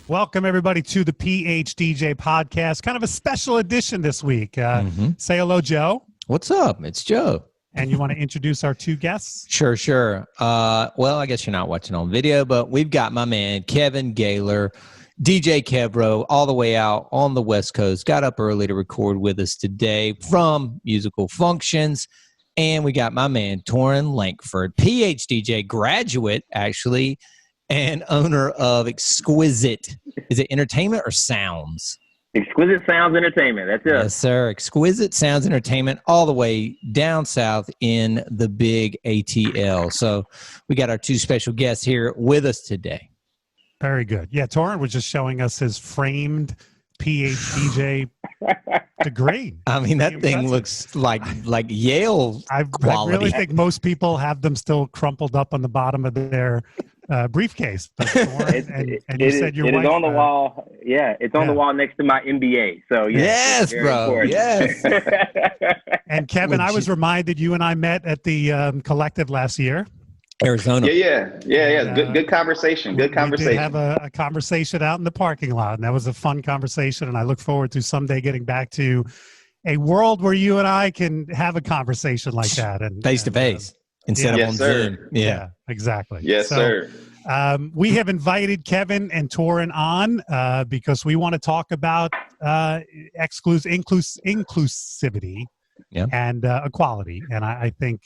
Welcome, everybody, to the PHDJ podcast. Kind of a special edition this week. Say hello, Joe. What's up? It's Joe. And you want to introduce our two guests? Sure. Well, I guess you're not watching on video, but we've got my man, Kevin Gaylor, DJ Kevro, all the way out on the West Coast. Got up early to record with us today from Musical Functions. And we got my man, Toryn Langford, PHDJ graduate, actually, and owner of Exquisite. Is it Entertainment or Sounds? Exquisite Sounds Entertainment. That's it. Yes, sir. Exquisite Sounds Entertainment, all the way down south in the big ATL. So we got our two special guests here with us today. Very good. Yeah, Toryn was just showing us his framed PHDJ degree. I mean, that thing looks like Yale quality. I really think most people have them still crumpled up on the bottom of their briefcase. But Toryn, and you said your wife, it is on the wall. Yeah, it's on the wall next to my MBA. So yes, bro. Important. Yes. And Kevin, I was reminded you and I met at the collective last year. Arizona. Yeah. Good conversation. Good conversation. We did have a conversation out in the parking lot, and that was a fun conversation. And I look forward to someday getting back to a world where you and I can have a conversation like that, and face to face instead of on Zoom. Yeah, exactly. Yes, sir. We have invited Kevin and Toryn on because we want to talk about inclusivity and equality, and I think.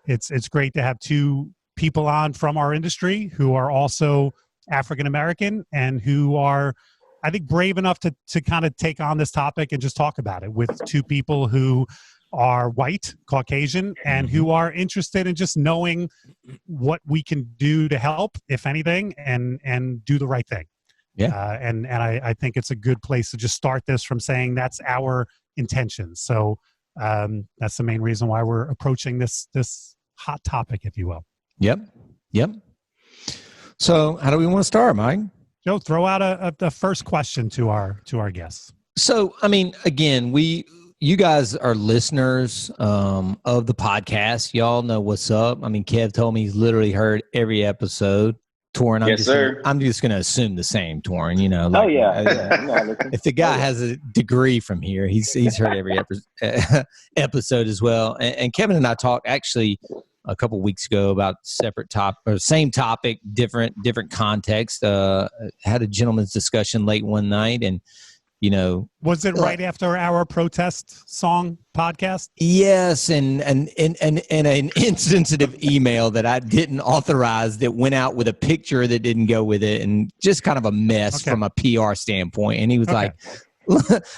It's great to have two people on from our industry who are also African-American and who are, I think, brave enough to kind of take on this topic and just talk about it with two people who are white, Caucasian, and who are interested in just knowing what we can do to help, if anything, and do the right thing. Yeah. And I think it's a good place to just start this from saying that's our intention. So that's the main reason why we're approaching this hot topic, if you will. Yep. So how do we want to start, Mike? Joe, throw out the first question to our guests. So, I mean, again, you guys are listeners of the podcast. Y'all know what's up. I mean, Kev told me he's literally heard every episode. Toryn, I'm just going to assume the same, Toryn. You know, like, if the guy has a degree from here, he's heard every episode as well. And Kevin and I talked actually a couple weeks ago about separate same topic, different context. Had a gentleman's discussion late one night, and was it right after our protest song podcast? Yes, and an insensitive email that I didn't authorize that went out with a picture that didn't go with it, and just kind of a mess from a PR standpoint. And he was like,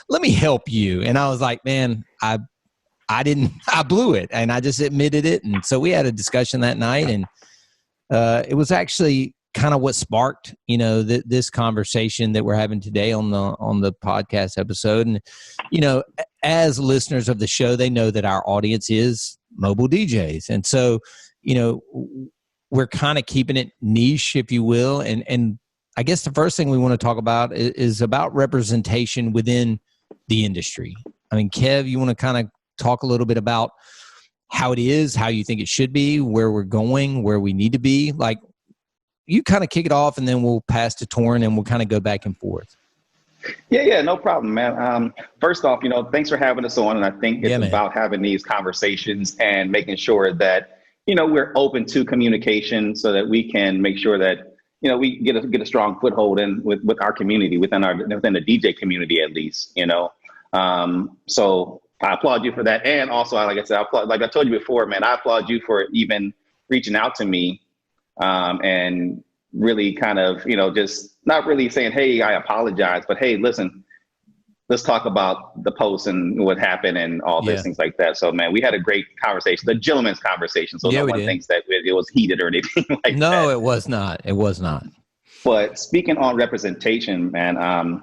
"Let me help you," and I was like, "Man, I blew it," and I just admitted it. And so we had a discussion that night, and it was actually kind of what sparked, this conversation that we're having today on the podcast episode. And, as listeners of the show, they know that our audience is mobile DJs. And so, we're kind of keeping it niche, if you will. And I guess the first thing we want to talk about is about representation within the industry. I mean, Kev, you want to kind of talk a little bit about how it is, how you think it should be, where we're going, where we need to be? Like, you kind of kick it off, and then we'll pass to Toryn, and we'll kind of go back and forth. Yeah, no problem, man. First off, thanks for having us on, and I think it's about having these conversations and making sure that, we're open to communication so that we can make sure that, we get a strong foothold in with our community, within the DJ community, at least, So I applaud you for that. And also, like I said, like I told you before, man, I applaud you for even reaching out to me. And really kind of, just not really saying, hey, I apologize, but hey, listen, let's talk about the post and what happened and all those things like that. So, man, we had a great conversation, the gentleman's conversation. So no one thinks that it was heated or anything like that. No, it was not. It was not. But speaking on representation, man, I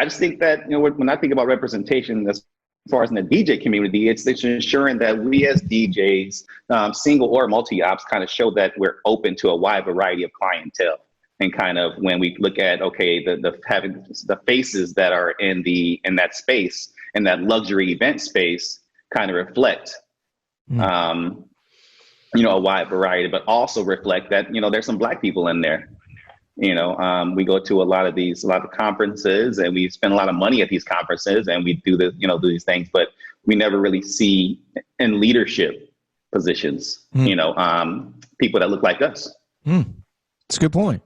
just think that, when I think about representation, as far as in the DJ community, it's ensuring that we as DJs, single or multi-ops, kind of show that we're open to a wide variety of clientele. And kind of when we look at, having the faces that are in that space, in that luxury event space, kind of reflect, a wide variety, but also reflect that, there's some Black people in there. We go to a lot of conferences, and we spend a lot of money at these conferences, and we do do these things, but we never really see in leadership positions, people that look like us. That's a good point.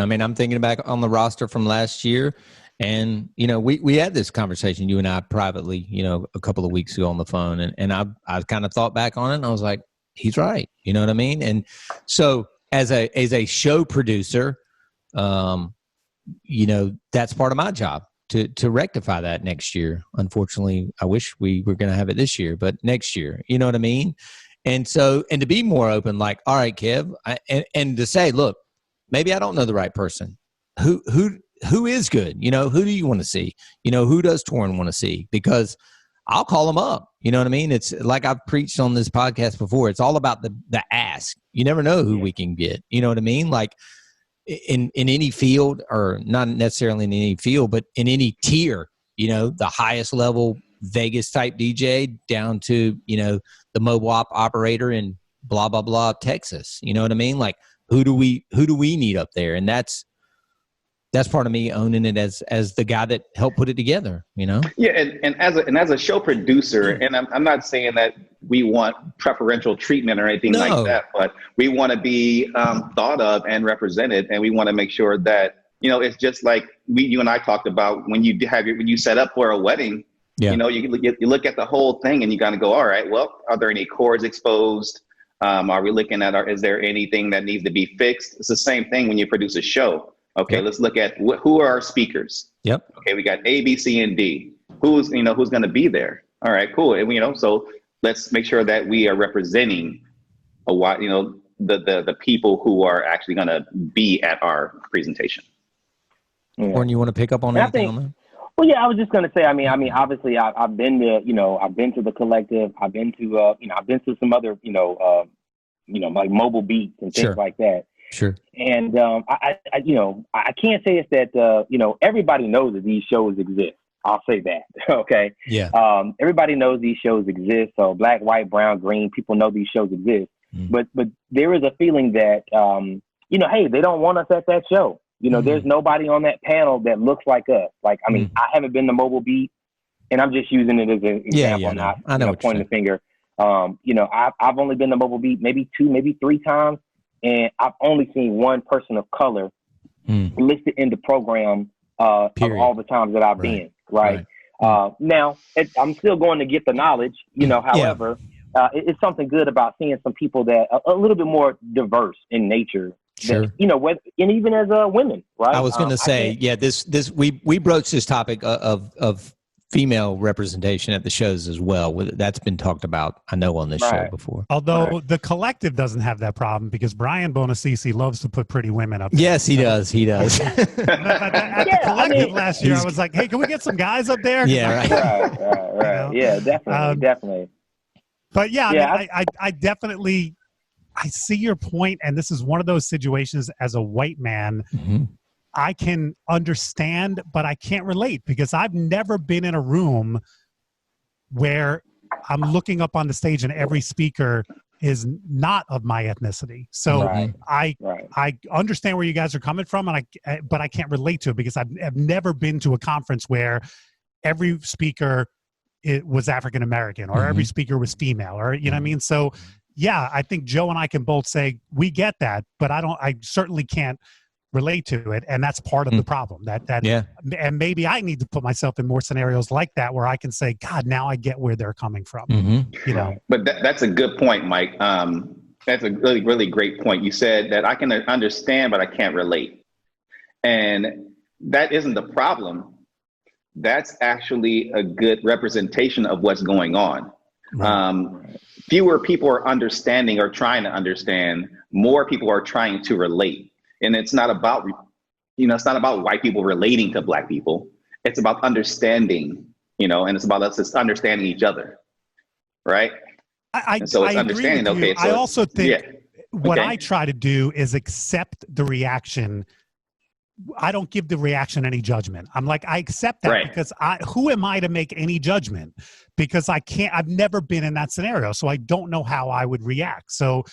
I mean, I'm thinking back on the roster from last year, and, we had this conversation, you and I privately, a couple of weeks ago on the phone, and I kind of thought back on it, and I was like, he's right. You know what I mean? And so as a show producer, that's part of my job to rectify that next year. Unfortunately, I wish we were going to have it this year, but next year, you know what I mean? And so, and to be more open, like, all right, Kev, and to say, look, maybe I don't know the right person. Who is good? Who do you want to see? Who does Toryn want to see? Because I'll call them up. You know what I mean? It's like I've preached on this podcast before. It's all about the ask. You never know who we can get. You know what I mean? Like in any field, or not necessarily in any field, but in any tier, the highest level Vegas type DJ down to, the mobile operator in blah, blah, blah, Texas. You know what I mean? Like who do we need up there? And that's part of me owning it as the guy that helped put it together, Yeah. And as a show producer, and I'm not saying that we want preferential treatment or anything like that, but we want to be thought of and represented. And we want to make sure that, it's just like you and I talked about when you set up for a wedding, you look at the whole thing and you got to go, all right, well, are there any cords exposed? Are we looking at, is there anything that needs to be fixed? It's the same thing when you produce a show. Okay, let's look at who are our speakers. Yep. Okay, we got A, B, C, and D. Who's going to be there? All right, cool. And so let's make sure that we are representing the people who are actually going to be at our presentation. Or you want to pick up on anything on that? Well, yeah, I was just going to say. I mean, obviously, I've been to, I've been to the collective. I've been to, I've been to some other, like mobile beats and things like that. Sure. And I can't say it's that everybody knows that these shows exist. I'll say that. Okay. Yeah. Everybody knows these shows exist. So black, white, brown, green, people know these shows exist. But there is a feeling that hey, they don't want us at that show. There's nobody on that panel that looks like us. Like, I mean, I haven't been to Mobile Beat, and I'm just using it as an example, not pointing the finger. I've only been to Mobile Beat maybe 2, maybe 3 times. And I've only seen one person of color listed in the program of all the times that I've been. Right. Now, I'm still going to get the knowledge, however, it's something good about seeing some people that are a little bit more diverse in nature. Sure. That, and even as women, right? I was going to say, we broached this topic of female representation at the shows as well. That's been talked about, I know, on this show before. Although the collective doesn't have that problem because Brian Bonacisi loves to put pretty women up there. Yes, he does. He does. At the collective last year, I was like, hey, can we get some guys up there? Yeah, right. Yeah, definitely. But yeah, I definitely, I see your point, and this is one of those situations as a white man, I can understand, but I can't relate because I've never been in a room where I'm looking up on the stage and every speaker is not of my ethnicity. So I understand where you guys are coming from, but I can't relate to it because I've never been to a conference where every speaker was African American or every speaker was female, or you know what I mean. So yeah, I think Joe and I can both say we get that, but I certainly can't relate to it, and that's part of the problem. And maybe I need to put myself in more scenarios like that where I can say, God, now I get where they're coming from. But that's a good point, Mike. That's a really, really great point. You said that I can understand, but I can't relate, and that isn't the problem. That's actually a good representation of what's going on. Fewer people are understanding or trying to understand. More people are trying to relate. And it's not about, it's not about white people relating to black people. It's about understanding, and it's about us just understanding each other. Right. So it's understanding. Okay. So I also think what I try to do is accept the reaction. I don't give the reaction any judgment. I'm like, I accept that because who am I to make any judgment? Because I've never been in that scenario. So I don't know how I would react. So,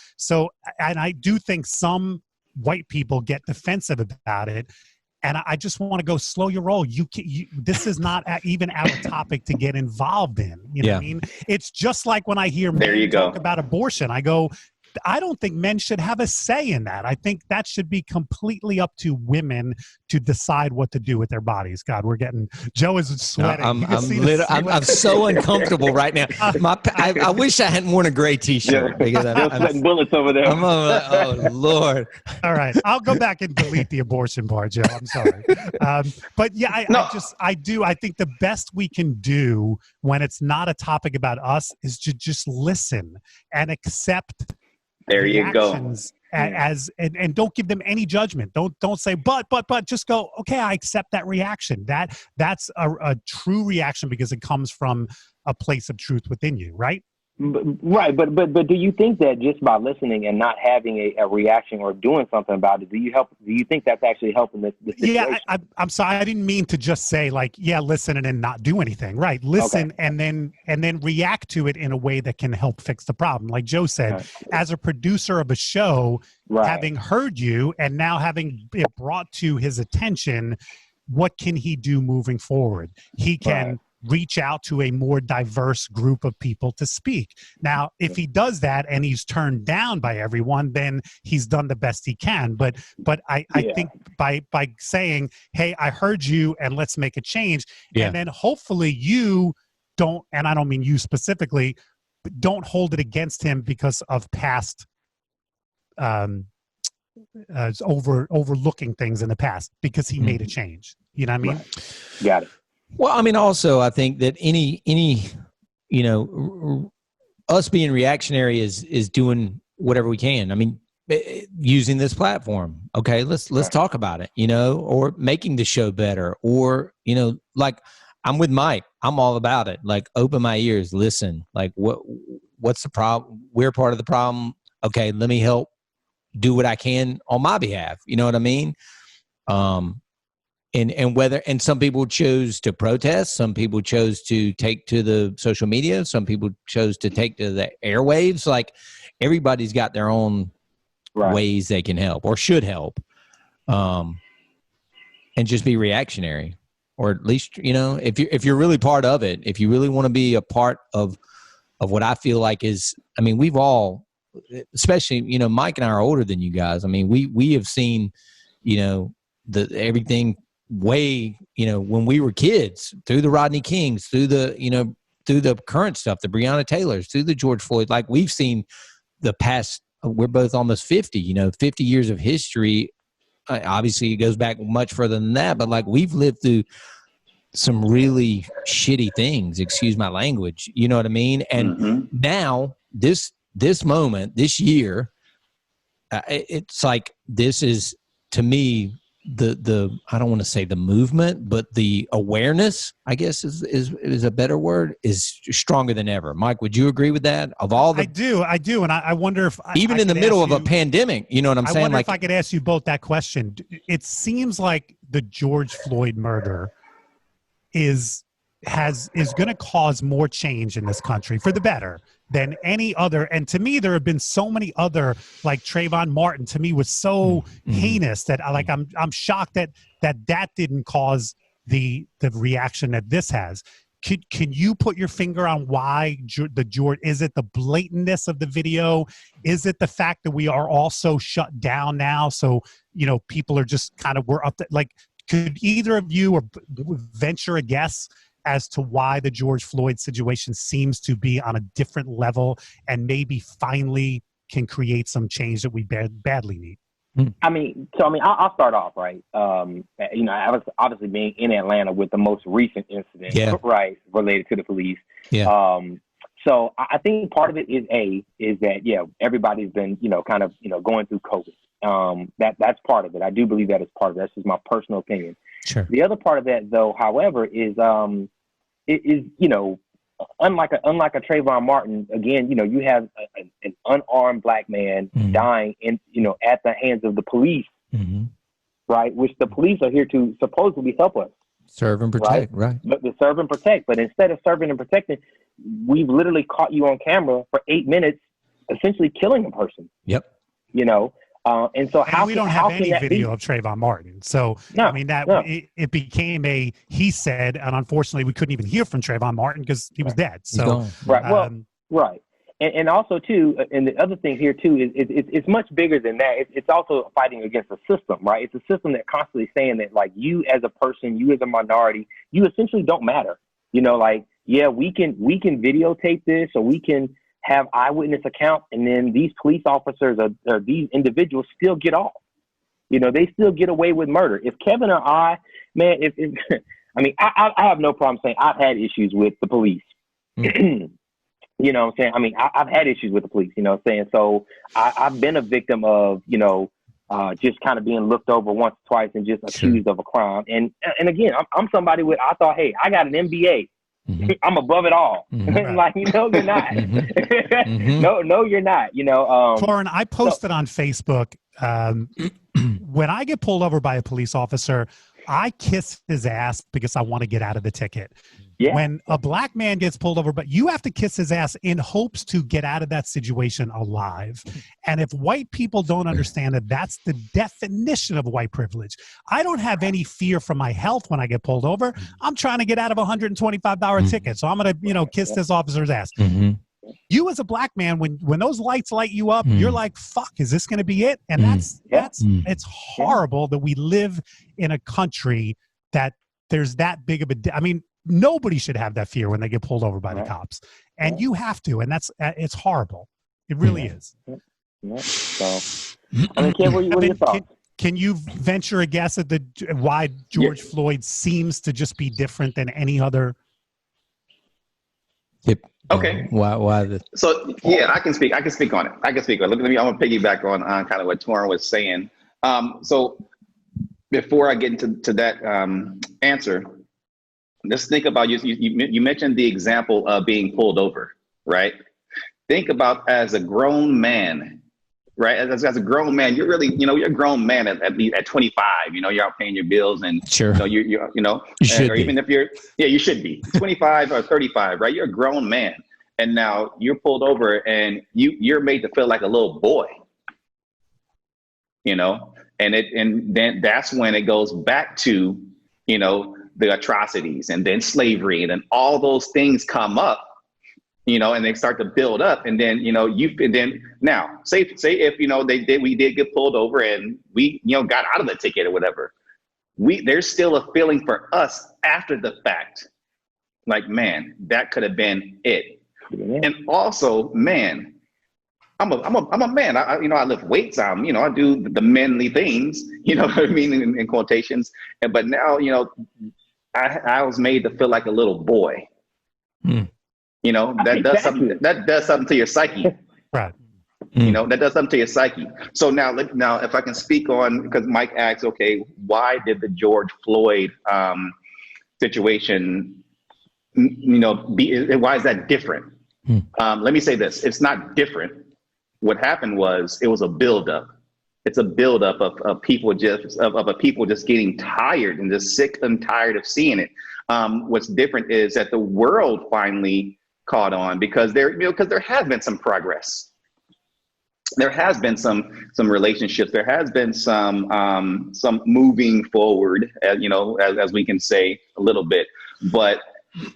and I do think some white people get defensive about it. And I just want to go, slow your roll. This is not even our topic to get involved in. You know what I mean? It's just like when I hear men talk about abortion, I go, I don't think men should have a say in that. I think that should be completely up to women to decide what to do with their bodies. God, Joe is sweating. I'm so uncomfortable right now. I wish I hadn't worn a gray T-shirt. Because I'm sweating bullets over there. Oh, Lord. All right. I'll go back and delete the abortion part, Joe. I'm sorry. But yeah, I think the best we can do when it's not a topic about us is to just listen and accept there you go. And don't give them any judgment. Don't say but just go, okay, I accept that reaction. That's a true reaction because it comes from a place of truth within you, right? Right, but do you think that just by listening and not having a reaction or doing something about it, do you think that's actually helping this situation? Yeah, I'm sorry, I didn't mean to just say like, yeah, listen and then not do anything. Right, listen and then react to it in a way that can help fix the problem. Like Joe said, as a producer of a show, having heard you and now having it brought to his attention, what can he do moving forward? He can reach out to a more diverse group of people to speak. Now, if he does that and he's turned down by everyone, then he's done the best he can. But I think by saying, hey, I heard you and let's make a change. And then hopefully you don't, and I don't mean you specifically, but don't hold it against him because of past overlooking things in the past because he made a change. You know what I mean? Got it. Well, I mean, also, I think that any, us being reactionary is doing whatever we can. I mean, using this platform. Okay, let's talk about it, or making the show better, or, like I'm with Mike. I'm all about it. Like, open my ears, listen. Like, what's the problem? We're part of the problem. Okay, let me help do what I can on my behalf. You know what I mean? And some people chose to protest, some people chose to take to the social media, some people chose to take to the airwaves. Like, everybody's got their own ways they can help or should help, and just be reactionary, or at least if you're really part of it, if you really want to be a part of what I feel like is, I mean, we've all, especially Mike and I are older than you guys. I mean, we have seen everything way, when we were kids, through the Rodney Kings, through the current stuff, the Breonna Taylors, through the George Floyd. Like, we've seen the past, we're both almost 50, 50 years of history. Obviously it goes back much further than that, but like, we've lived through some really shitty things, excuse my language, you know what I mean? And now this moment, this year, it's like, this is, to me, the I don't want to say the movement, but the awareness, I guess is a better word, is stronger than ever. Mike, would you agree with that? Of all the, I do, and I wonder if even in the middle of a pandemic, you know what I'm saying? I wonder if I could ask you both that question. It seems like the George Floyd murder is going to cause more change in this country for the better than any other. And to me, there have been so many other, like Trayvon Martin, to me was so heinous that I'm shocked that didn't cause the reaction that this has. Can you put your finger on why is it the blatantness of the video? Is it the fact that we are all so shut down now? So, people are just we're up to, like, could either of you or venture a guess as to why the George Floyd situation seems to be on a different level and maybe finally can create some change that we badly need? I'll start off, right? I was obviously being in Atlanta with the most recent incident, right, related to the police. Yeah. So I think part of it is that everybody's been, going through COVID. That's part of it. I do believe that is part of it. That's just my personal opinion. Sure. The other part of that, though, however, is unlike a Trayvon Martin, again, you have an unarmed black man dying at the hands of the police, right? Which the police are here to supposedly help us. Serve and protect, right? But to serve and protect. But instead of serving and protecting, we've literally caught you on camera for 8 minutes, essentially killing a person. Yep. And so we don't have any video of Trayvon Martin. So, no, I mean, it became he said, and unfortunately we couldn't even hear from Trayvon Martin because he was dead. So, right. Well, right. And also too, and the other thing here too is it's much bigger than that. It's also fighting against a system, right? It's a system that constantly saying that like you as a person, you as a minority, you essentially don't matter. You know, like, yeah, we can videotape this, or we can have eyewitness account, and then these police officers or these individuals still get off. You know, they still get away with murder. If Kevin or I, man, I mean, I have no problem saying I've had issues with the police. You know what I'm saying? I mean, I've had issues with the police, you know what I'm saying? So I've been a victim of, you know, just kind of being looked over once or twice and just accused of a crime. And again, I'm somebody I thought, hey, I got an MBA. I'm above it all. Like, no, you're not. No, you're not. You know, Toryn, I posted on Facebook, when I get pulled over by a police officer, I kiss his ass because I want to get out of the ticket. Yeah. When a black man gets pulled over, but you have to kiss his ass in hopes to get out of that situation alive. And if white people don't understand that, that's the definition of white privilege. I don't have any fear for my health when I get pulled over. I'm trying to get out of a $125 ticket. So I'm going to, you know, kiss this officer's ass. You as a black man, when those lights light you up, you're like, fuck, is this going to be it? And it's horrible that we live in a country that there's that big of a, I mean, nobody should have that fear when they get pulled over by the cops, and you have to, and it's horrible. It really is. So, I mean, Kev, what are your thoughts? Can you venture a guess at why George Floyd seems to just be different than any other? Okay. Why? So yeah, I can speak on it. Look at me. I'm gonna piggyback on kind of what Toryn was saying. So before I get into that answer, let's think about you mentioned the example of being pulled over, right? Think about as a grown man, right? As a grown man, you're really, you know, you're a grown man at 25, you know, you're out paying your bills and sure. You should or even if you're, you should be 25 or 35, right? You're a grown man. And now you're pulled over and you're made to feel like a little boy, you know, and then that's when it goes back to, you know, the atrocities and then slavery and then all those things come up, you know, and they start to build up. And then, you know, now say if, you know, we did get pulled over and we, you know, got out of the ticket or whatever, there's still a feeling for us after the fact, like, man, that could have been it. And also, man, I'm a man. I lift weights. I do the manly things, you know what I mean, in quotations. But now, you know, I was made to feel like a little boy. You know, that does something to your psyche. Right. You know, that does something to your psyche. So now if I can speak on, because Mike asked, okay, why did the George Floyd situation, you know, why is that different? Let me say this. It's not different. What happened was it was a buildup. It's a buildup of people just getting tired and just sick and tired of seeing it. What's different is that the world finally caught on because there has been some progress. There has been some relationships. There has been some moving forward, as we can say a little bit. But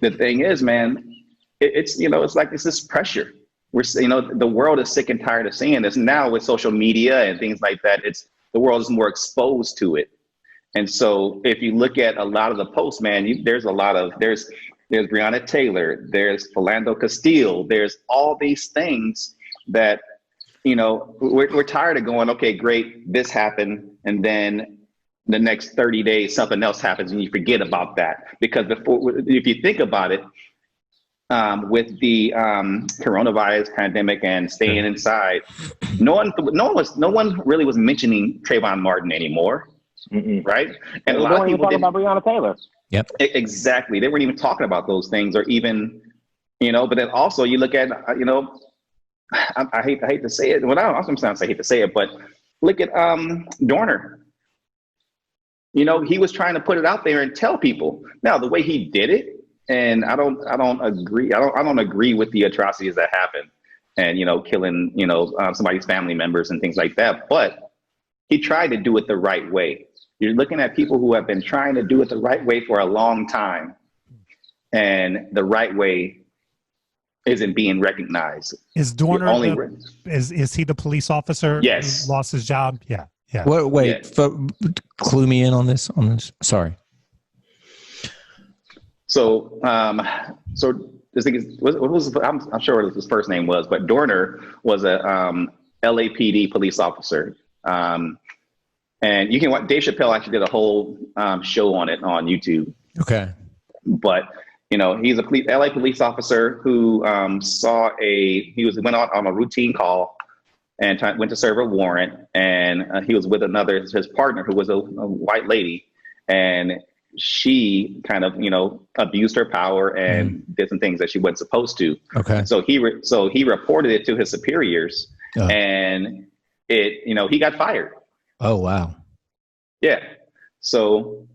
the thing is, man, it's like it's this pressure. The world is sick and tired of seeing this. Now with social media and things like that, the world is more exposed to it. And so if you look at a lot of the posts, man, there's Breonna Taylor, there's Philando Castile, there's all these things that, you know, we're tired of going, okay, great, this happened. And then the next 30 days, something else happens and you forget about that. Because if you think about it, with the coronavirus pandemic and staying inside, no one really was mentioning Trayvon Martin anymore, right? And a lot of people talking about Breonna Taylor. Yep, exactly. They weren't even talking about those things, or even, you know. But then also you look at, you know, I hate to say it. Well, I sometimes I hate to say it, but look at Dorner. You know, he was trying to put it out there and tell people. Now the way he did it. And I don't agree. I don't agree with the atrocities that happened, and, you know, killing, you know, somebody's family members and things like that. But he tried to do it the right way. You're looking at people who have been trying to do it the right way for a long time, and the right way isn't being recognized. Is Dorner is he the police officer yes. who lost his job? Yeah. Yeah. Wait, clue me in on this. Sorry. So, this thing is, what was I'm sure what his first name was, but Dorner was a LAPD police officer. And you can watch, Dave Chappelle actually did a whole show on it on YouTube. Okay. But he's a LA police officer who went out on a routine call and went to serve a warrant, and he was with his partner, who was a white lady, and she kind of abused her power and did some things that she wasn't supposed to. Okay. So he reported it to his superiors, and he got fired. Oh wow. Yeah. So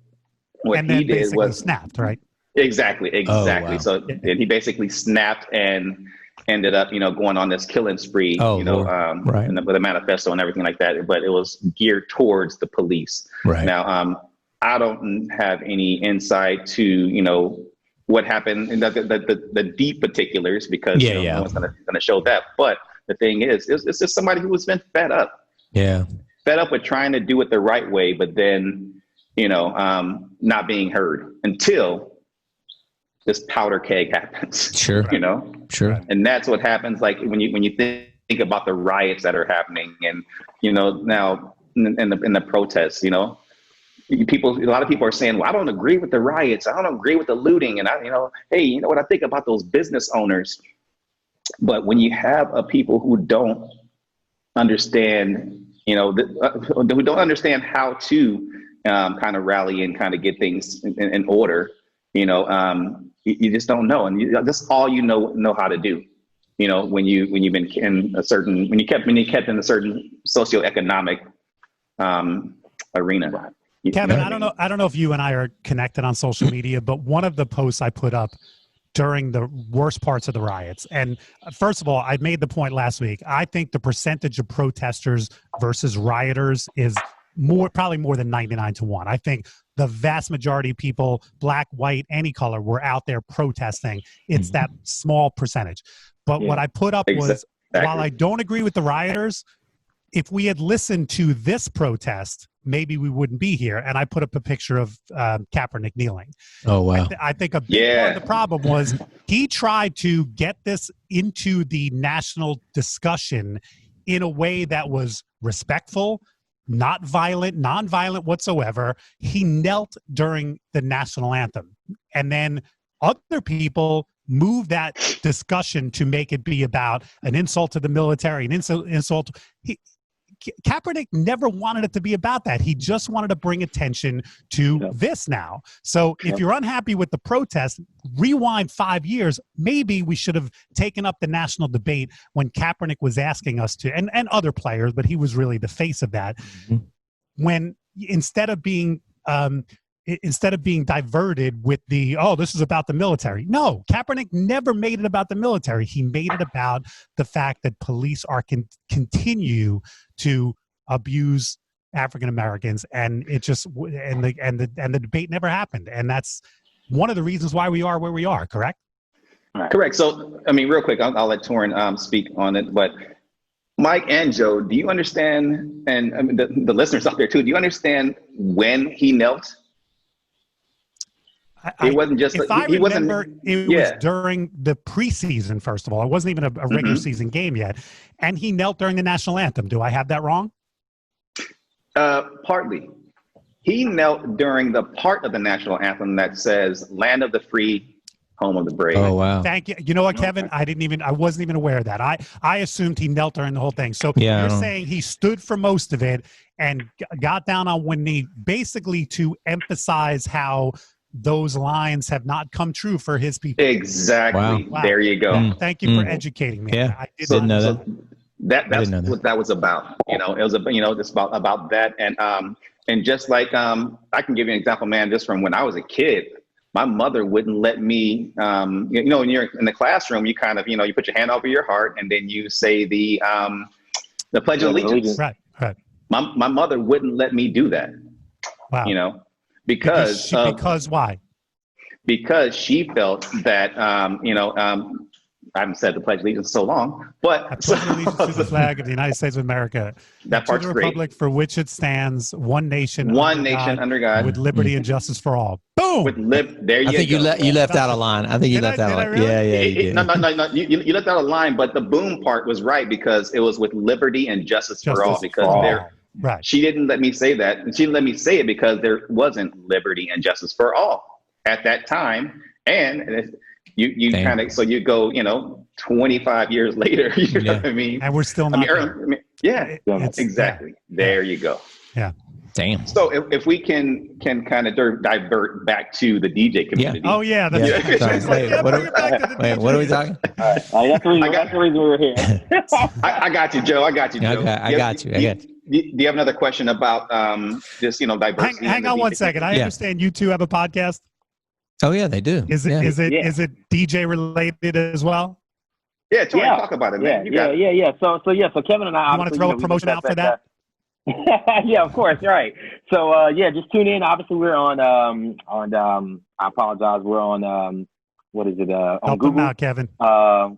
what he did was snapped, right? Exactly. Oh, wow. So then he basically snapped and ended up, going on this killing spree, right. with a manifesto and everything like that. But it was geared towards the police. Right. Now, I don't have any insight to, what happened in the deep particulars, because no one's going to show that. But the thing is, it's just somebody who has been fed up. Yeah. Fed up with trying to do it the right way, but then, not being heard until this powder keg happens. Sure. Sure. And that's what happens. Like when you think about the riots that are happening, and now in the protests, a lot of people are saying, well, I don't agree with the riots, I don't agree with the looting, and hey, what I think about those business owners. But when you have a people who don't understand, who don't understand how to kind of rally and kind of get things in order, you just don't know, and that's all know how to do. When you've been in when you kept in a certain socioeconomic arena. Kevin, I don't know if you and I are connected on social media, but one of the posts I put up during the worst parts of the riots, and first of all, I made the point last week, I think the percentage of protesters versus rioters is probably more than 99-1. I think the vast majority of people, black, white, any color, were out there protesting. It's that small percentage. But what I put up was, while I don't agree with the rioters, if we had listened to this protest, maybe we wouldn't be here. And I put up a picture of Kaepernick kneeling. Oh, wow. I think a big part of the problem was he tried to get this into the national discussion in a way that was respectful, not violent, non-violent whatsoever. He knelt during the national anthem. And then other people moved that discussion to make it be about an insult to the military, an insult. Kaepernick never wanted it to be about that. He just wanted to bring attention to this now. So if you're unhappy with the protest, rewind 5 years, maybe we should have taken up the national debate when Kaepernick was asking us to, and other players, but he was really the face of that. When instead of being diverted with the, this is about the military. No, Kaepernick never made it about the military. He made it about the fact that police continue to abuse African Americans, and it just and the debate never happened. And that's one of the reasons why we are where we are. Correct? Correct. So, real quick, I'll let Toryn speak on it, but Mike and Joe, do you understand, and the listeners out there too, do you understand when he knelt? It wasn't just. If I remember, it was during the preseason. First of all, it wasn't even a regular season game yet, and he knelt during the national anthem. Do I have that wrong? Partly, he knelt during the part of the national anthem that says "Land of the Free, Home of the Brave." Oh wow! Thank you. You know what, Kevin? I wasn't even aware of that. I assumed he knelt during the whole thing. So you're saying he stood for most of it and got down on one knee, basically to emphasize how those lines have not come true for his people. Exactly. Wow. There you go. Thank you for educating me. Yeah, I didn't know that. That's what that was about. It was it's about that, and just like I can give you an example, man. Just from when I was a kid, my mother wouldn't let me. When you're in the classroom, you kind of you put your hand over your heart and then you say the Pledge of Allegiance. Right. my mother wouldn't let me do that. Wow. You know, because why? Because she felt that, I haven't said the Pledge of Allegiance in so long, but I pledge allegiance to the flag of the United States of America, that part's to the great. republic for which it stands, one nation, under God, with liberty and justice for all. Boom. There you go. I think you left out a line. I think you left out a line. Really? Yeah, you did. No. You left out a line, but the boom part was right because it was with liberty and justice for all. Because right. She didn't let me say that. And she didn't let me say it because there wasn't liberty and justice for all at that time. And you kind of, so you go, 25 years later, you know what I mean? And we're still not exactly. There you go. Yeah. Damn. So if we can kind of divert back to the DJ community. Oh yeah. That's what are we talking? That's the reason we were here. I got you, Joe. I got you. Do you have another question about this, diversity? Hang on one second. I understand you two have a podcast. Oh yeah, they do. Is it DJ related as well? Yeah, talk about it, man. So Kevin and I. You want to throw a promotion out for that? Yeah, of course. Right. So just tune in. Obviously, we're on I apologize. We're on what is it? On Google. Out, Kevin. We're on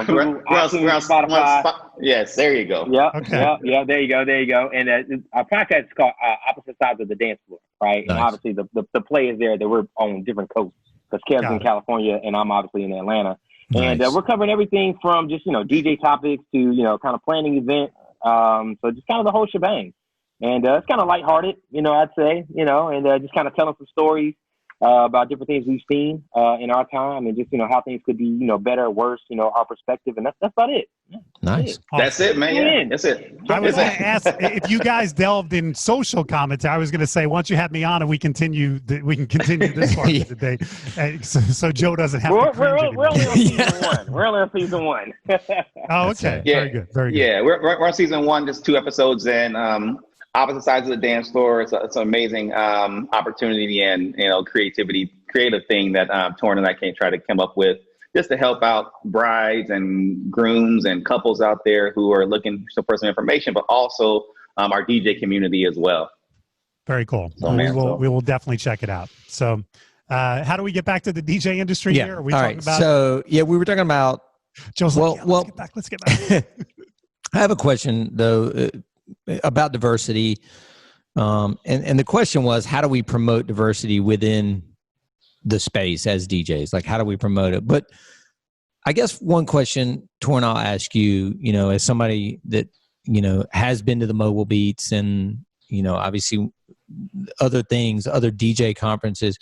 Google. We're on Spotify. Yes, there you go. Yeah. Okay. Yeah. There you go. And our podcast is called Opposite Sides of the Dance Floor. Right. Nice. And obviously the play is there that we're on different coasts because Kevin's in California and I'm obviously in Atlanta. Nice. And we're covering everything from just, DJ topics to, kind of planning events. So just kind of the whole shebang. And it's kind of lighthearted, I'd say, and just kind of telling some stories about different things we've seen in our time and just, how things could be, better or worse, our perspective. And that's about it. Yeah, nice. That's it, man. Yeah, that's it. I was going to ask if you guys delved in social comments. I was going to say, once you have me on and we can continue this part of the day. So Joe doesn't have to we're only on season one. We're only on season one. Oh, okay. Very good. Yeah, we're on season one, just 2 episodes in. Opposite Sides of the Dance Floor. It's an amazing opportunity and creative thing that Toryn and I can try to come up with just to help out brides and grooms and couples out there who are looking for some personal information, but also our DJ community as well. Very cool. So, we will definitely check it out. So, how do we get back to the DJ industry here? Are we talking about? So we were talking about. Joe's let's get back. I have a question though. About diversity. And the question was, how do we promote diversity within the space as DJs? Like, how do we promote it? But I guess one question, Toryn, I'll ask you, as somebody that, has been to the mobile beats and, obviously other things, other DJ conferences,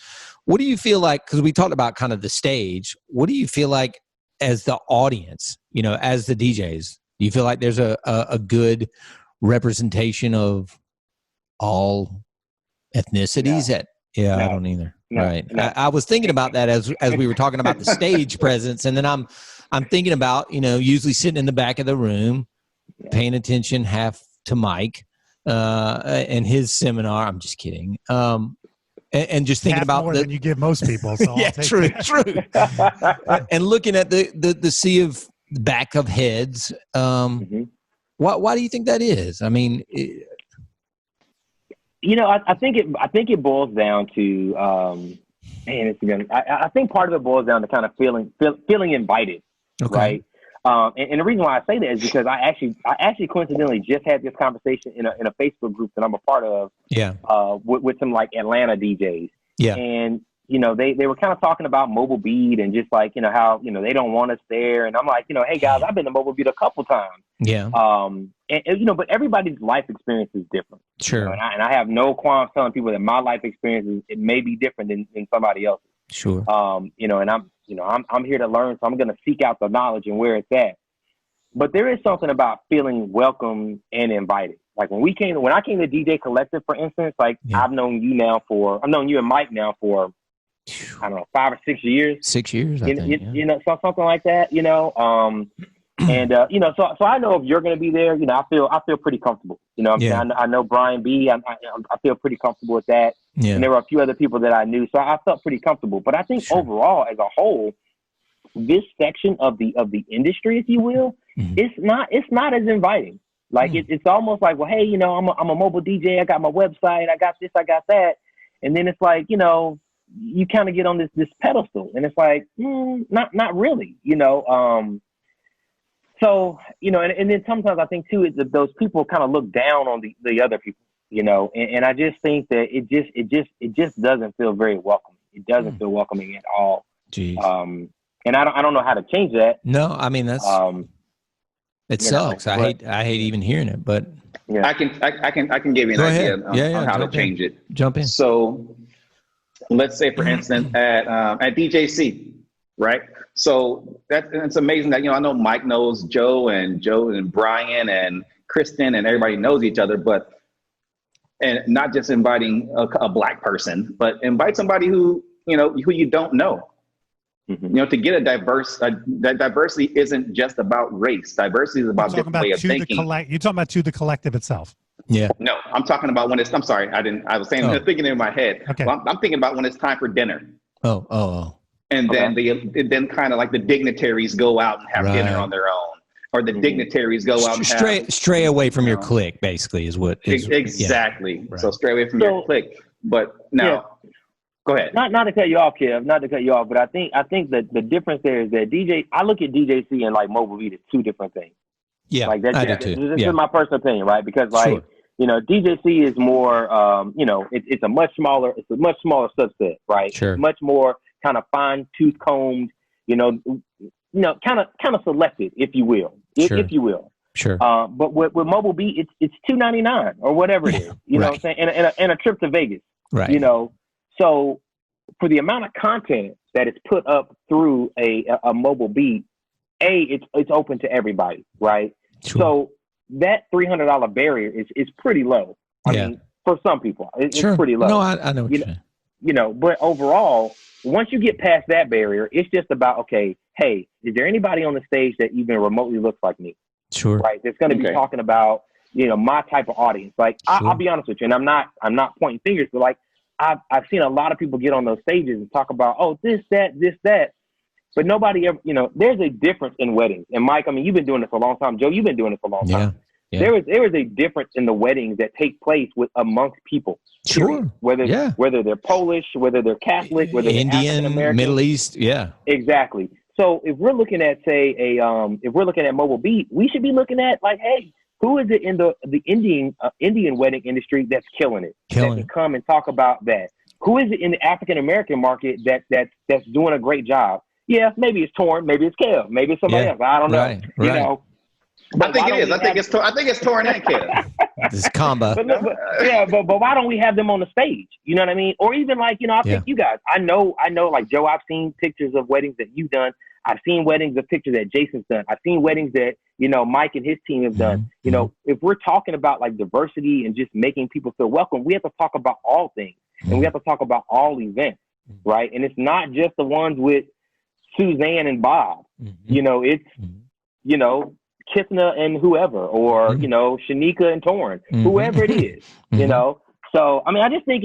what do you feel like, because we talked about kind of the stage, what do you feel like as the audience, as the DJs? Do you feel like there's a good representation of all ethnicities? I don't either. Right. I was thinking about that as we were talking about the stage presence, and then I'm thinking about usually sitting in the back of the room, paying attention half to Mike and his seminar. I'm just kidding. And just thinking about more than you give most people. So yeah, true. And looking at the sea of back of heads. Why do you think that is? I mean, I think it boils down to, I think part of it boils down to kind of feeling invited, right? And the reason why I say that is because I actually coincidentally just had this conversation in a Facebook group that I'm a part of, with some like Atlanta DJs, and they were kind of talking about mobile beat and just like, how, they don't want us there. And I'm like, hey guys, I've been to mobile beat a couple times. Yeah. But everybody's life experience is different. Sure. And I have no qualms telling people that my life experience it may be different than somebody else's. Sure. And I'm here to learn, so I'm going to seek out the knowledge and where it's at. But there is something about feeling welcome and invited. Like when I came to DJ Collective, for instance, like I've known you and Mike now for, I don't know, 5 or 6 years. 6 years, I think. Something like that. So I know if you're going to be there, I feel pretty comfortable. I know Brian B. I feel pretty comfortable with that. Yeah. And there were a few other people that I knew, so I felt pretty comfortable. But I think overall, as a whole, this section of the industry, if you will, it's not as inviting. Like it's almost like, well, hey, you know, I'm a mobile DJ. I got my website. I got this. I got that. And then it's like, you know, you kind of get on this pedestal, and it's like, not really, you know. So, you know, and then sometimes I think too is that those people kind of look down on the other people, you know, and I just think that it just doesn't feel very welcoming. It doesn't feel welcoming at all. Jeez. And I don't know how to change that. No, I mean that's it sucks. I hate even hearing it, but I can give you an idea on how to change it. Jump in. So let's say, for instance, at DJC, right? So it's amazing that, you know, I know Mike knows Joe and Brian and Kristen and everybody knows each other, and not just inviting a black person, but invite somebody who you don't know. You know, to get a that diversity isn't just about race. Diversity is about different way of thinking. You're talking about to the collective itself. Yeah. No, I'm talking about when I'm sorry, I was saying, thinking in my head. Okay. Well, I'm thinking about when it's time for dinner. Oh. And then kind of like the dignitaries go out and have dinner on their own, or the dignitaries go out and stray away from your clique, basically, is what is exactly. Yeah. Right. So stray away from your clique. But now, go ahead. Not to cut you off, Kev. Not to cut you off, but I think that the difference there is that I look at DJC and like mobile beat as two different things. Yeah, like that. I do too. This is my personal opinion, right? Because like you know, DJC is more, you know, it's a much smaller subset, right? Sure. It's much more kind of fine tooth combed, you know, kind of selected, if you will, if you will. Sure. But with mobile beat, it's $2.99 or whatever it is, you know what I'm saying, and a trip to Vegas, right? You know, so for the amount of content that is put up through a mobile beat, it's open to everybody, right? Sure. So that $300 barrier is pretty low. I mean, for some people, it's pretty low. No, I know what you're saying. You know, but overall, once you get past that barrier, it's just about, okay, hey, is there anybody on the stage that even remotely looks like me? Sure. Right. That's going to be talking about, you know, my type of audience. Like, I'll be honest with you, and I'm not pointing fingers, but like, I've seen a lot of people get on those stages and talk about, oh, this, that. But nobody ever, you know, there's a difference in weddings. And Mike, I mean, you've been doing this for a long time. Joe, you've been doing this for a long time. Yeah. There is a difference in the weddings that take place amongst people. Sure. Whether they're Polish, whether they're Catholic, whether they're Indian, African-American. Middle East. Yeah. Exactly. So if we're looking at, say, if we're looking at mobile beat, we should be looking at like, hey, who is it in the Indian wedding industry that's killing it? That can come and talk about that. Who is it in the African American market that's doing a great job? Yeah, maybe it's Toryn, maybe it's Kev, maybe it's somebody else. I don't know. Right. You know. I think it is. I think it's Toryn and Kevin. This combo. But why don't we have them on the stage? You know what I mean? Or even like, you know, I think you guys. I know. Like Joe, I've seen pictures of weddings that you've done. I've seen weddings of pictures that Jason's done. I've seen weddings that, you know, Mike and his team have done. You know, if we're talking about like diversity and just making people feel welcome, we have to talk about all things, and we have to talk about all events, right? And it's not just the ones with Suzanne and Bob. You know, it's you know, Kithna and whoever, or you know, Shanika and Toryn, whoever it is. You know, so I mean, I just think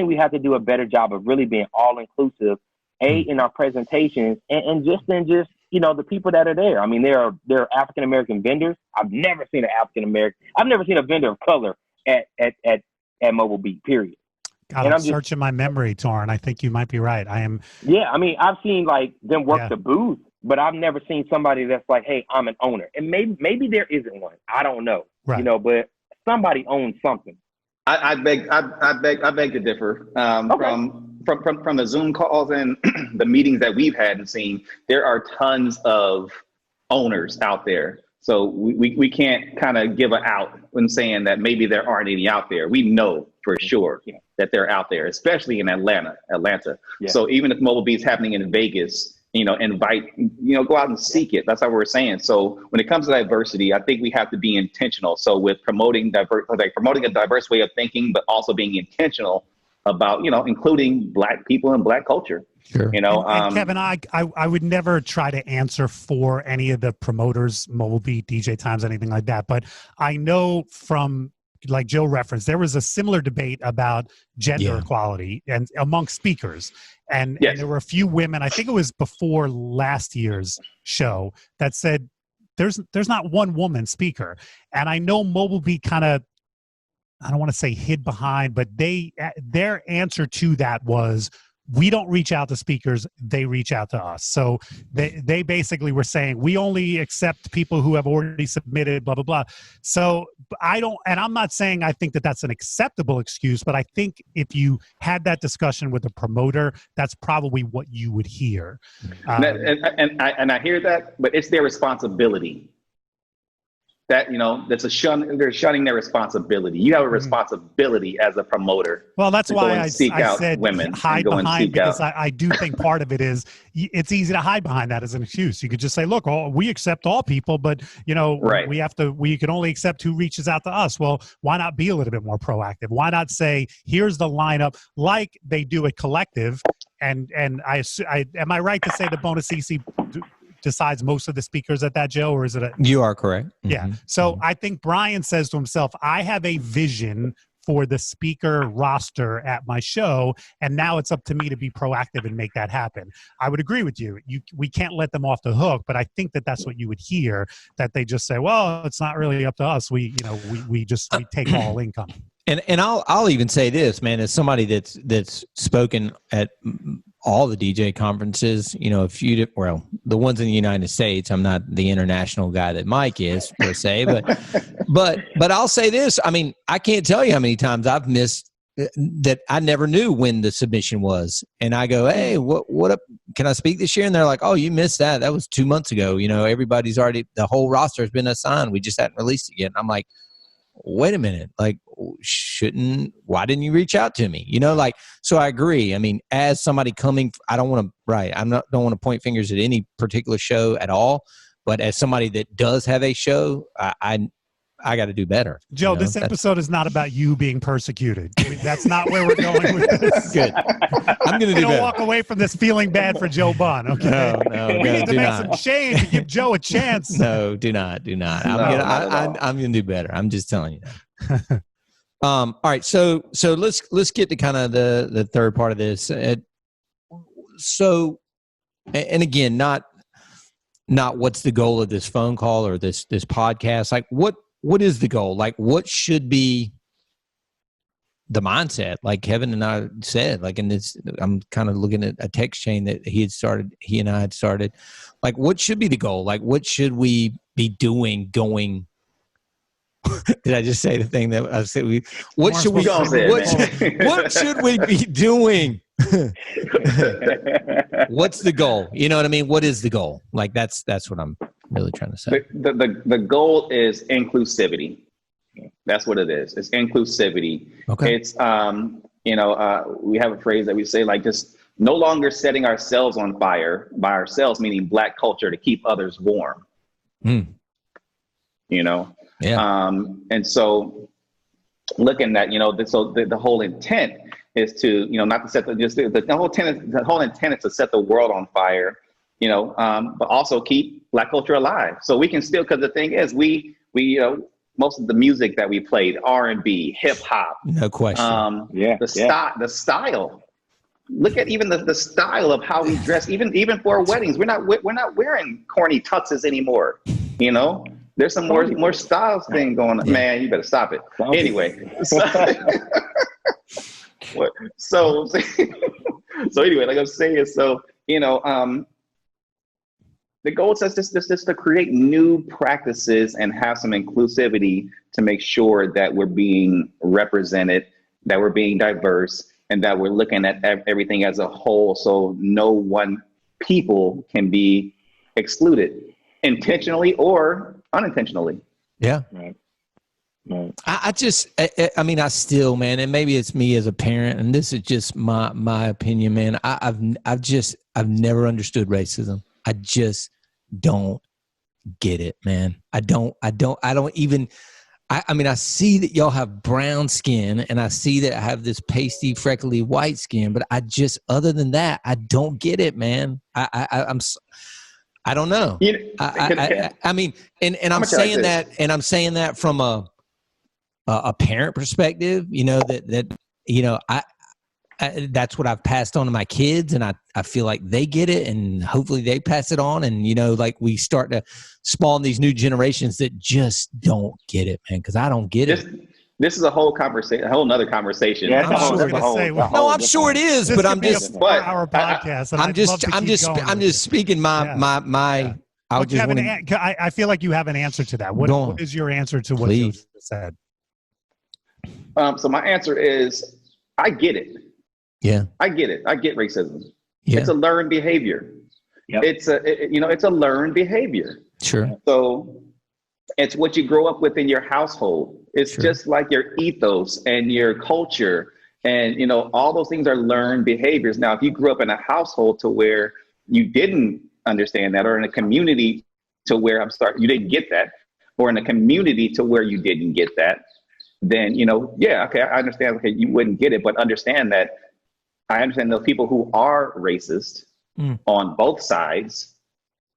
we have to do a better job of really being all inclusive, in our presentations, and just you know, the people that are there. I mean, there are African American vendors. I've never seen a vendor of color at Mobile Beat. Period. God, I'm searching my memory, Toryn. I think you might be right. I am. Yeah, I mean, I've seen like them work the booth, but I've never seen somebody that's like, "Hey, I'm an owner." And maybe there isn't one. I don't know. Right. You know, but somebody owns something. I beg to differ. From the Zoom calls and the meetings that we've had and seen, there are tons of owners out there. So we can't kind of give an out when saying that maybe there aren't any out there. We know for sure that they're out there, especially in Atlanta. Yeah. So even if Mobile Beat's happening in Vegas, you know, go out and seek it. That's how we're saying. So when it comes to diversity, I think we have to be intentional. So with promoting a diverse way of thinking, but also being intentional about, you know, including Black people and Black culture. Sure. You know, and Kevin, I would never try to answer for any of the promoters, Mobile Beat, DJ Times, anything like that. But I know from, like Joe referenced, there was a similar debate about gender equality and amongst speakers. And there were a few women, I think it was before last year's show, that said there's not one woman speaker. And I know Mobile Beat kind of, I don't want to say hid behind, but their answer to that was, we don't reach out to speakers, they reach out to us. So they basically were saying, we only accept people who have already submitted, blah, blah, blah. So I'm not saying I think that that's an acceptable excuse, but I think if you had that discussion with a promoter, that's probably what you would hear. And I hear that, but it's their responsibility. That, they're shunning their rescibility. You have a responsibility as a promoter. Well, that's why I said women hide behind, because I do think part of it is it's easy to hide behind that as an excuse. You could just say, look, we accept all people, but right. we can only accept who reaches out to us. Well, why not be a little bit more proactive? Why not say, here's the lineup like they do at Collective? And am I right to say the Bonus CC decides most of the speakers at that, Joe, or is it You are correct. Yeah. So I think Brian says to himself, I have a vision for the speaker roster at my show, and now it's up to me to be proactive and make that happen. I would agree with you. We can't let them off the hook, but I think that that's what you would hear, that they just say, well, it's not really up to us. We take all income. And I'll even say this, man, as somebody that's spoken at all the DJ conferences, the ones in the United States. I'm not the international guy that Mike is per se, but I'll say this. I mean, I can't tell you how many times I've missed that. I never knew when the submission was, and I go, hey, what up? Can I speak this year? And they're like, oh, you missed that. That was 2 months ago. Everybody's already, the whole roster has been assigned. We just hadn't released it yet. And I'm like, wait a minute, like, why didn't you reach out to me? So I agree. I mean, as somebody coming, don't want to point fingers at any particular show at all, but as somebody that does have a show, I got to do better. Joe, this episode is not about you being persecuted. That's not where we're going with this. Good. I'm going to walk away from this feeling bad for Joe Bunn. Okay. No, we need to make some change to give Joe a chance. No, do not. I'm going to do better. I'm just telling you that. All right. So let's get to kind of the third part of this. And again, not what's the goal of this phone call or this podcast. Like, what is the goal? Like, what should be the mindset? Like Kevin and I said, like in this, I'm kind of looking at a text chain that he and I had started. Like, what should be the goal? Like, what should we be doing going? Did I just say the thing that I said? What should we be doing? What's the goal? You know what I mean? What is the goal? Like, that's what I'm really trying to say. The goal is inclusivity. That's what it is. It's inclusivity. Okay. It's we have a phrase that we say, like, just no longer setting ourselves on fire by ourselves, meaning Black culture, to keep others warm. Yeah. And so looking at, the whole intent is to, not to set the whole intent is to set the world on fire, but also keep Black culture alive. So we can still, because the thing is, we most of the music that we played, R&B, hip hop, no question. The style. Look at even the style of how we dress, even for weddings. We're not wearing corny tuxes anymore. There's some more styles thing going on. Yeah. Man, you better stop it. Anyway, so anyway, like I'm saying, the goal is just to create new practices and have some inclusivity to make sure that we're being represented, that we're being diverse, and that we're looking at everything as a whole, so no one people can be excluded intentionally or unintentionally. Yeah. Right. I still, man, and maybe it's me as a parent, and this is just my opinion, man. I've never understood racism. I just don't get it, man. I see that y'all have brown skin, and I see that I have this pasty, freckly white skin, but other than that, I don't get it, man. I don't know. I'm saying that, and I'm saying that from a parent perspective. that's what I've passed on to my kids, and I feel like they get it, and hopefully they pass it on. And, you know, like we start to spawn these new generations that just don't get it, man, because I don't get it. This is a whole conversation, a whole nother conversation. Yeah, I'm sure it is, but I'm just our podcast. I'm just speaking my. Kevin, I feel like you have an answer to that. What is your answer to what you said? So my answer is, I get it. Yeah, I get it. I get racism. Yeah. It's a learned behavior. Yep. It's a learned behavior. Sure. So it's what you grow up with in your household. It's just like your ethos and your culture, and you know, all those things are learned behaviors. Now, if you grew up in a household to where you didn't understand that, or in a community to where you didn't get that, or in a community to where you didn't get that, then, you know, yeah, okay, I understand. Okay, you wouldn't get it, but understand that I understand those people who are racist on both sides.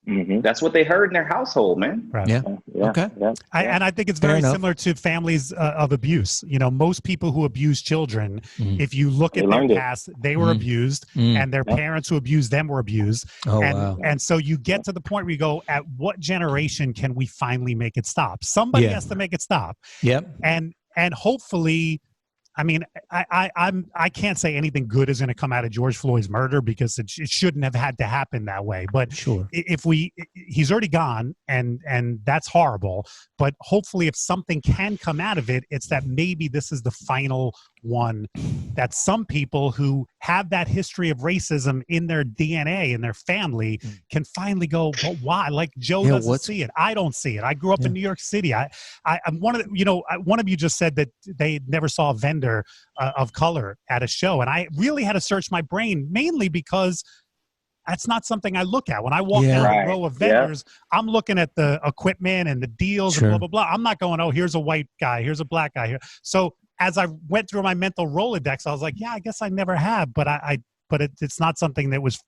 Mm-hmm. That's what they heard in their household, man. Right. Yeah. Okay. And I think it's very similar to families of abuse. You know, most people who abuse children, if you look at their past, they were abused, and their parents who abused them were abused. And so you get to the point where you go, at what generation can we finally make it stop? Somebody has to make it stop. Yep. And hopefully, I mean, I can't say anything good is going to come out of George Floyd's murder, because it shouldn't have had to happen that way. But he's already gone, and that's horrible. But hopefully, if something can come out of it, it's that maybe this is the final one, that some people who have that history of racism in their DNA, in their family, can finally go, well, why? Like Joe doesn't see it. I don't see it. I grew up in New York City. I'm one of the, you know, one of you just said that they never saw a vendor of color at a show. And I really had to search my brain, mainly because that's not something I look at. When I walk down a row of vendors, I'm looking at the equipment and the deals and blah, blah, blah. I'm not going, oh, here's a white guy, here's a black guy here. So as I went through my mental Rolodex, I was like, yeah, I guess I never have, but it's not something that was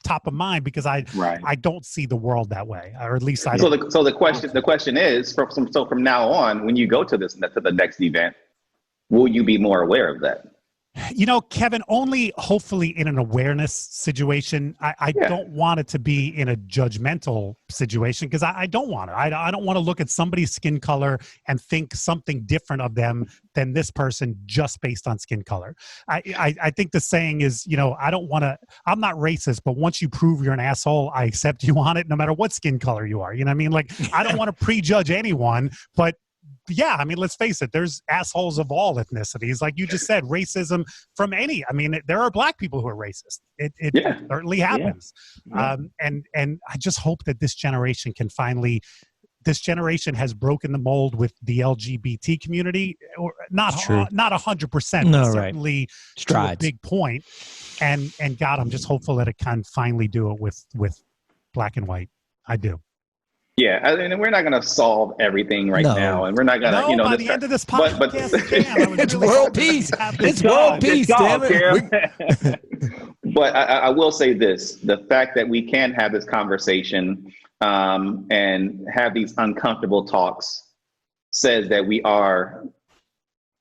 top of mind, because I don't see the world that way, or at least I don't. So the question is, from now on, when you go to the next event, will you be more aware of that? You know, Kevin, only hopefully in an awareness situation. I don't want it to be in a judgmental situation, because I don't want it. I don't want to look at somebody's skin color and think something different of them than this person just based on skin color. I think the saying is, you know, I'm not racist, but once you prove you're an asshole, I accept you on it, no matter what skin color you are. You know what I mean? Like, I don't want to prejudge anyone, but yeah, I mean, let's face it, there's assholes of all ethnicities. Like you just said, racism from I mean, there are black people who are racist. It certainly happens. Yeah. And I just hope that this generation this generation has broken the mold with the LGBT community, or not 100%, but certainly to a big point. And God, I'm just hopeful that it can finally do it with black and white. I do. Yeah, I mean, we're not going to solve everything now, and we're not going to, you know. By the end of this podcast, it's world peace. It's world peace, damn it. But I will say this: the fact that we can have this conversation and have these uncomfortable talks says that we are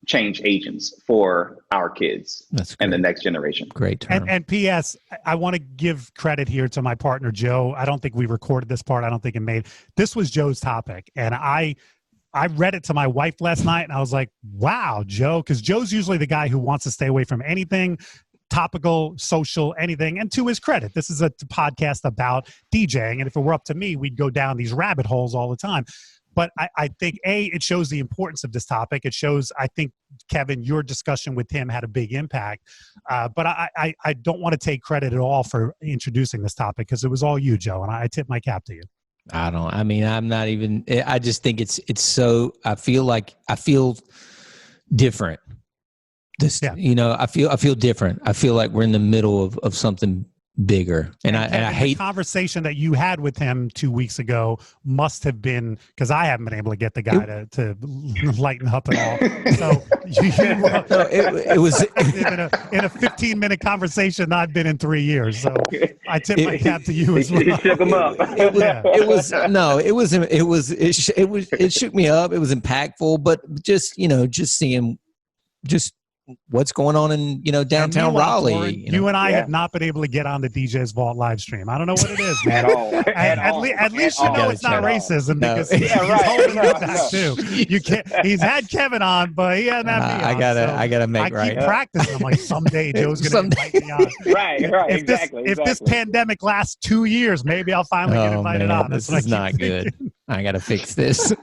change agents for our kids and the next generation. Great term. And P.S., I want to give credit here to my partner, Joe. I don't think we recorded this part. I don't think it made. This was Joe's topic. And I read it to my wife last night, and I was like, wow, Joe, because Joe's usually the guy who wants to stay away from anything topical, social, anything. And to his credit, this is a podcast about DJing. And if it were up to me, we'd go down these rabbit holes all the time. But I think, it shows the importance of this topic. It shows, I think, Kevin, your discussion with him had a big impact. But I don't want to take credit at all for introducing this topic, because it was all you, Joe, and I tip my cap to you. I'm not even, I just think it's so, I feel different. You know, I feel different. I feel like we're in the middle of something bigger, and I hate the conversation that you had with him 2 weeks ago must have been, because I haven't been able to get the guy to lighten up at all. So it was in a 15-minute conversation I've been in 3 years. So I tip my cap to you as well. You shook him up. It shook me up. It was impactful, but just, you know, just seeing what's going on in, downtown Raleigh. Toryn, you and I have not been able to get on the DJ's Vault live stream. I don't know what it is, man. At least you know it's not racism because he's holding it back too. You can't. He's had Kevin on, but he hasn't had me on. I gotta make right. I keep practicing. I'm like, someday Joe's gonna invite me on. Right. If this pandemic lasts 2 years, maybe I'll finally get invited on. This is not good. I gotta fix this.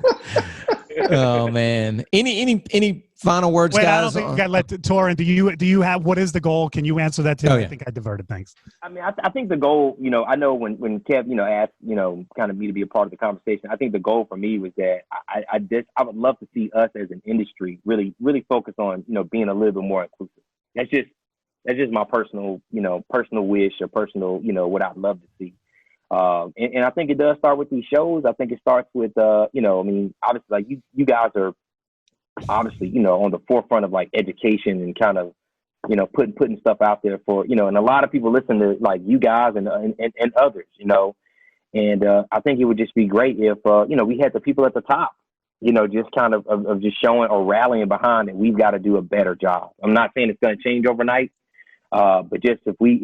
Oh man. Any final words, guys? I don't think you got to let Toryn. Do you have, what is the goal? Can you answer that too? I think I diverted things. I mean, I think the goal, I know when Kev, asked, kind of me to be a part of the conversation, I think the goal for me was that I would love to see us as an industry really focus on, being a little bit more inclusive. That's just my personal wish or personal, what I'd love to see. And I think it does start with these shows. I think it starts with, obviously, like you guys are obviously, on the forefront of like education and kind of, putting stuff out there for, and a lot of people listen to like you guys and others, and I think it would just be great if, we had the people at the top, just kind of just showing or rallying behind that we've got to do a better job. I'm not saying it's going to change overnight, but just if we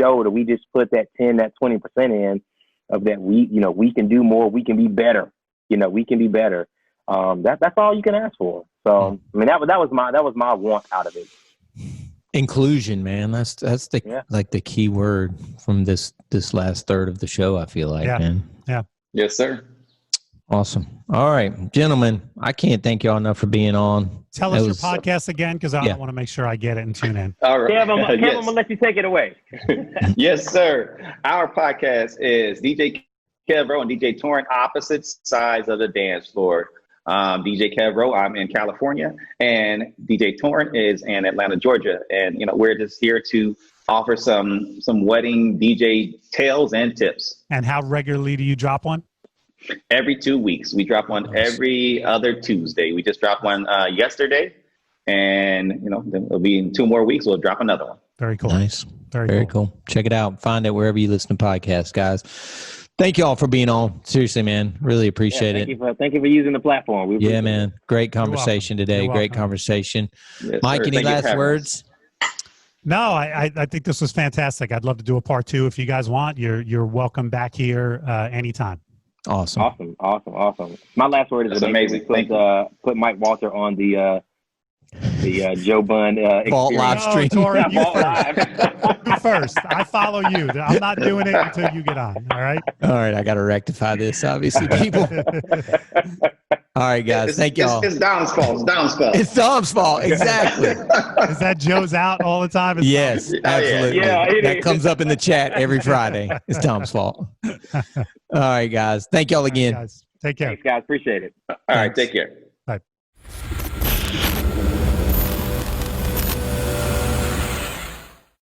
showed or we just put that 10, that 20% in of that, we can do more, we can be better, we can be better. That's all you can ask for. So, I mean, that was my want out of it. Inclusion, man. That's the like the key word from this last third of the show, I feel like, man. Yeah. Yes, sir. Awesome. All right, gentlemen, I can't thank y'all enough for being on. Tell us your podcast again, because I want to make sure I get it and tune in. All right. Kevin, I'm going to let you take it away. Yes, sir. Our podcast is DJ Kevro and DJ Toryn, opposite sides of the dance floor. DJ Kevro, I'm in California, and DJ Toryn is in Atlanta, Georgia. And, we're just here to offer some wedding DJ tales and tips. And how regularly do you drop one? Every 2 weeks. We drop one every other Tuesday. We just dropped one yesterday, and then it'll be in 2 more weeks. We'll drop another one. Very cool. Nice. Very cool. Check it out. Find it wherever you listen to podcasts, guys. Thank you all for being on. Seriously, man. Really appreciate it. Thank you for using the platform. Man. Great conversation today. Great conversation. Yes, Mike, any last words? No, I think this was fantastic. I'd love to do a part 2 if you guys want. You're welcome back here anytime. Awesome. My last word is amazing. Put Mike Walter on the Joe Bunn Vault live stream. Toryn, you first. I follow you. I'm not doing it until you get on. All right. I got to rectify this, obviously, people. All right, guys. Thank y'all. It's Dom's fault. It's Dom's fault. Exactly. Is that Joe's out all the time? Yes, absolutely. That comes up in the chat every Friday. It's Tom's fault. All right, guys. Thank y'all again. Guys. Take care. Thanks, guys. Appreciate it. All right. Take care. Bye.